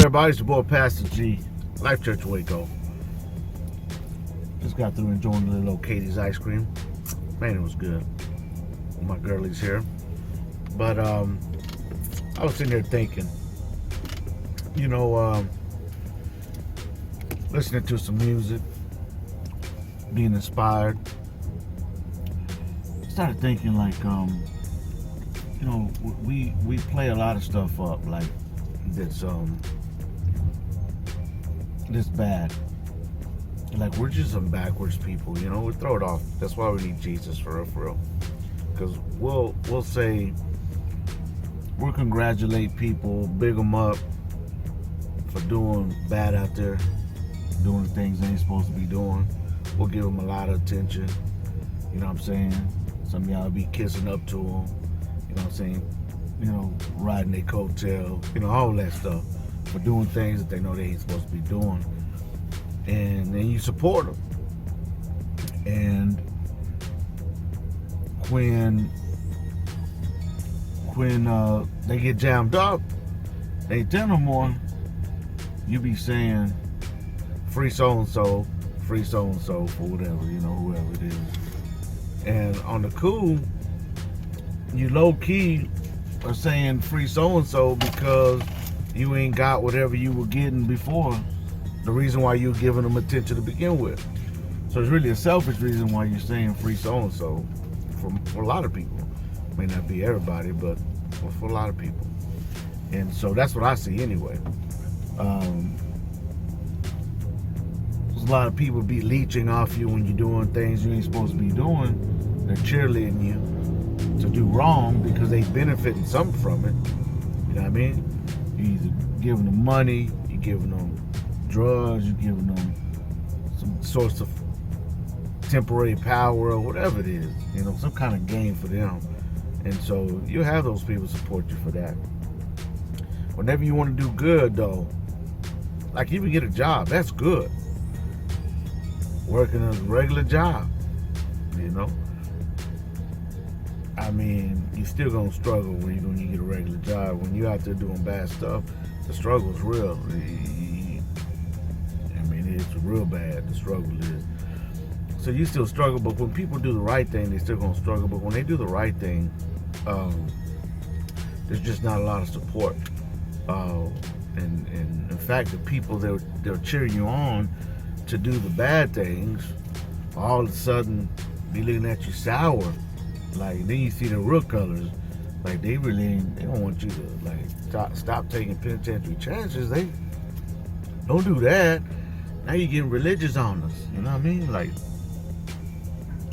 everybody? It's your boy Pastor G, Life Church Waco. Just got through enjoying a little old Katie's ice cream. Man, it was good. My girlie's here. But I was sitting there thinking, listening to some music, being inspired. Started thinking like, we play a lot of stuff up like that's this bad. Like we're just some backwards people, we throw it off. That's why we need Jesus for real. Because we'll say, we'll congratulate people, big them up for doing bad out there, doing things they ain't supposed to be doing. We'll give them a lot of attention. You know what I'm saying? Some of y'all be kissing up to them. You know what I'm saying? Riding their coattail. All that stuff for doing things that they know they ain't supposed to be doing. And then you support them. And when they get jammed up, they ain't tell no more. You be saying free so and so for whatever, whoever it is. And on the cool, you low key are saying free so and so because you ain't got whatever you were getting before. The reason why you're giving them attention to begin with. So it's really a selfish reason why you're saying free so and so for a lot of people. May not be everybody, but for a lot of people. And so that's what I see anyway. There's a lot of people be leeching off you when you're doing things you ain't supposed to be doing. They're cheerleading you to do wrong because they benefiting something from it. You know what I mean? You're either giving them money, you're giving them drugs, you're giving them some source of temporary power or whatever it is, some kind of gain for them. And so you have those people support you for that. Whenever you want to do good though, like even get a job, that's good. Working a regular job, I mean, you're still gonna struggle when you get a regular job. When you're out there doing bad stuff, the struggle's real. It's real bad, the struggle is. So you still struggle, but when people do the right thing, they're still gonna struggle. But when they do the right thing, there's just not a lot of support. And in fact, the people they'll cheer you on to do the bad things, all of a sudden be looking at you sour. Like then you see the real colors. Like they don't want you to stop taking penitentiary chances. They don't do that. Now you're getting religious on us. You know what I mean? Like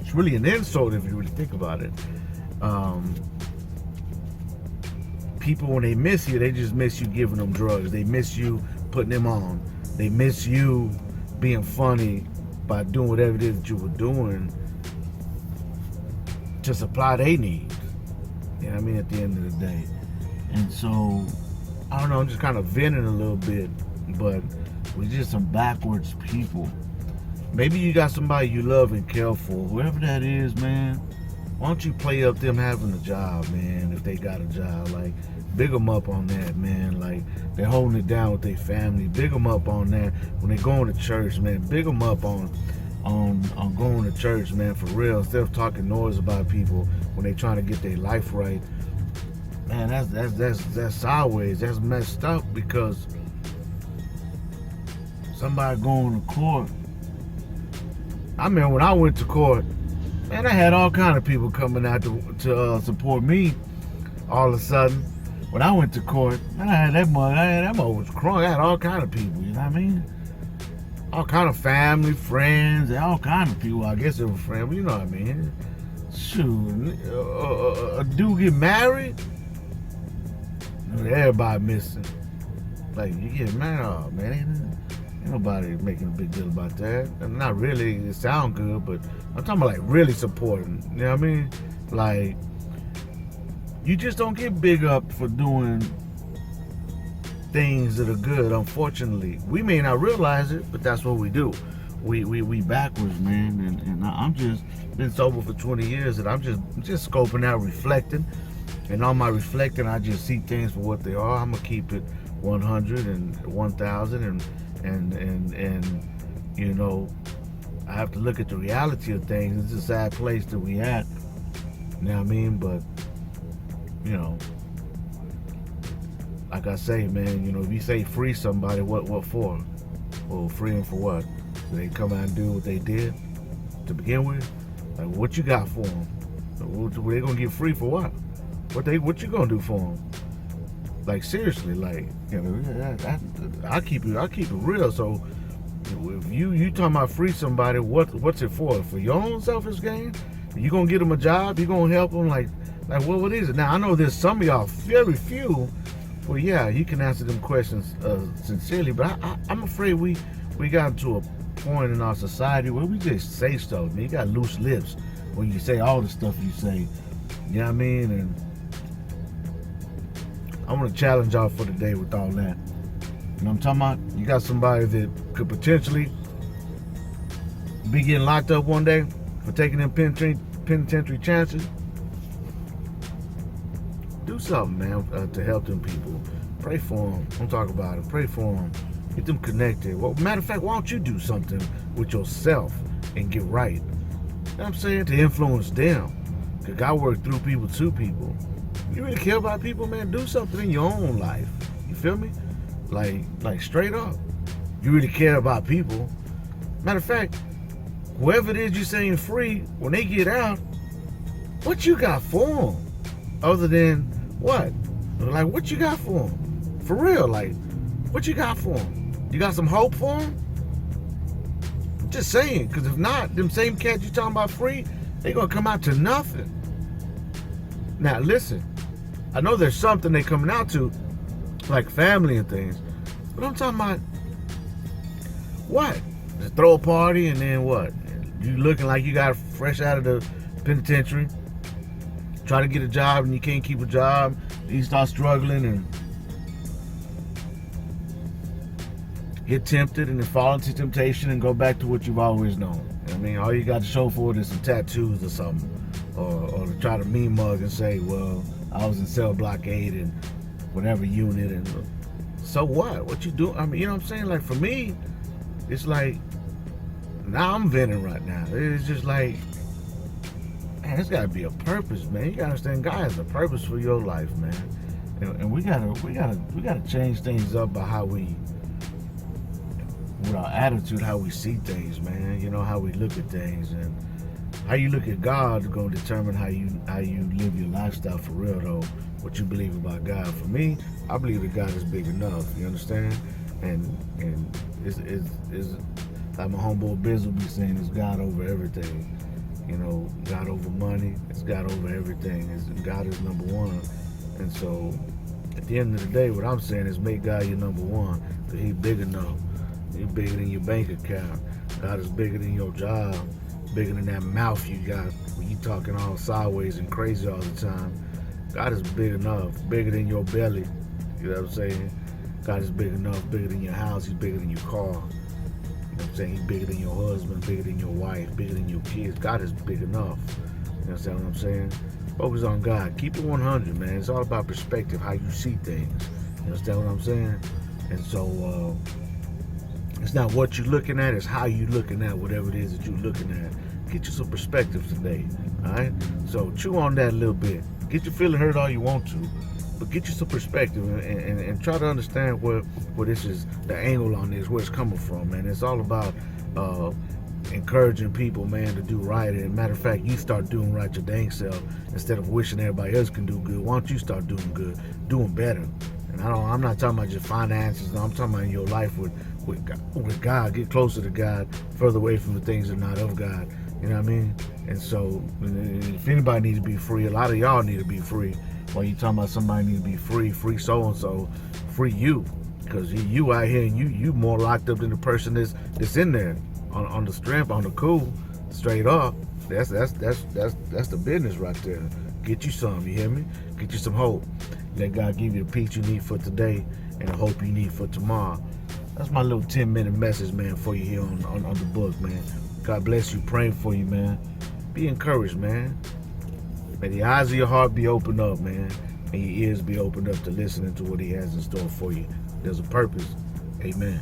it's really an insult if you really think about it. People, when they miss you, they just miss you giving them drugs. They miss you putting them on. They miss you being funny by doing whatever it is that you were doing to supply their needs. You know what I mean? At the end of the day. And so, I don't know, I'm just kind of venting a little bit, but we're just some backwards people. Maybe you got somebody you love and care for, whoever that is, man. Why don't you play up them having a job, man, if they got a job? Like, big them up on that, man. Like, they're holding it down with their family. Big them up on that. When they're going to church, man, big them up on going to church, man, for real. Instead of talking noise about people when they're trying to get their life right. Man, that's sideways. That's messed up because somebody going to court. I mean, when I went to court, man, I had all kind of people coming out to support me. All of a sudden, when I went to court, man, I had that mother was crunk. I had all kind of people, you know what I mean? All kind of family, friends, all kind of people. I guess they were friends, but you know what I mean? Shoot, a dude get married, everybody missing. Like, you get married, oh, man, ain't nobody making a big deal about that. And not really, it sound good, but I'm talking about like really supporting. You know what I mean? Like, you just don't get big up for doing things that are good, unfortunately. We may not realize it, but that's what we do. We backwards, man. And I'm just been sober for 20 years, and I'm just scoping out, reflecting. And on my reflecting, I just see things for what they are. I'm gonna keep it 100 and 1,000 and you know, I have to look at the reality of things. It's a sad place that we at. You know what I mean? But, you know, like I say, man, you know, if you say free somebody, what for? Well, free them for what? So they come out and do what they did to begin with? Like, what you got for them? They gonna get free for what? What you gonna do for them? Like, seriously, like, you know, I keep it real. So if you talking about free somebody, what's it for? For your own selfish gain? You gonna get them a job? You gonna help them? Like what is it? Now I know there's some of y'all, very few. Well, yeah, you can answer them questions sincerely, but I'm afraid we got to a point in our society where we just say stuff. Man, you got loose lips when you say all the stuff you say. You know what I mean? And I want to challenge y'all for today with all that. You know what I'm talking about? You got somebody that could potentially be getting locked up one day for taking them penitentiary chances. Do something, man, to help them people. Pray for them. Don't talk about it. Pray for them. Get them connected. Well, matter of fact, why don't you do something with yourself and get right? You know what I'm saying? To influence them. Because God worked through people to people. You really care about people, man? Do something in your own life. You feel me? Like straight up. You really care about people. Matter of fact, whoever it is you saying free, when they get out, what you got for them? Other than what? Like, what you got for them? For real, like, what you got for them? You got some hope for them? Just saying, because if not, them same cats you talking about free, they gonna come out to nothing. Now, listen, I know there's something they coming out to, like family and things, but I'm talking about what? Just throw a party and then what? You looking like you got fresh out of the penitentiary, try to get a job and you can't keep a job, you start struggling and get tempted and then fall into temptation and go back to what you've always known. I mean, all you got to show for it is some tattoos or something, or to try to mean mug and say, well, I was in cell block 8 and whatever unit, and so what? What you do? I mean, you know what I'm saying? Like, for me, it's like, now I'm venting right now. It's just like, man, it's got to be a purpose, man. You got to understand, God has a purpose for your life, man. And we gotta change things up by how we, with our attitude, how we see things, man. You know, how we look at things, and how you look at God is gonna determine how you live your lifestyle for real, though. What you believe about God. For me, I believe that God is big enough. You understand? And it's like my homeboy Biz will be saying, it's God over everything. You know, God over money. It's God over everything. God is number one. And so, at the end of the day, what I'm saying is make God your number one, because He's big enough. He's bigger than your bank account. God is bigger than your job, bigger than that mouth you got when you talking all sideways and crazy all the time. God is big enough, bigger than your belly. You know what I'm saying? God is big enough, bigger than your house. He's bigger than your car. You know what I'm saying? He's bigger than your husband, bigger than your wife, bigger than your kids. God is big enough. You understand what I'm saying? Focus on God. Keep it 100, man. It's all about perspective, how you see things. You understand what I'm saying? And so, it's not what you're looking at, it's how you're looking at whatever it is that you're looking at. Get you some perspective today, all right? So chew on that a little bit. Get your feeling hurt all you want to, but get you some perspective and try to understand where this is, the angle on this, where it's coming from, man. It's all about encouraging people, man, to do right. And matter of fact, you start doing right your dang self instead of wishing everybody else can do good. Why don't you start doing good, doing better? And I'm not talking about just finances. No, I'm talking about in your life with God. Get closer to God, further away from the things that are not of God. You know what I mean? And so, if anybody needs to be free, a lot of y'all need to be free. While you talking about somebody needs to be free so and so, free you, because you out here and you more locked up than the person that's in there on the strength, on the cool, straight up. That's the business right there. Get you some, you hear me? Get you some hope. Let God give you the peace you need for today and the hope you need for tomorrow. That's my little 10-minute message, man, for you here on the book, man. God bless you. Praying for you, man. Be encouraged, man. May the eyes of your heart be opened up, man. and your ears be opened up to listening to what he has in store for you. There's a purpose. Amen.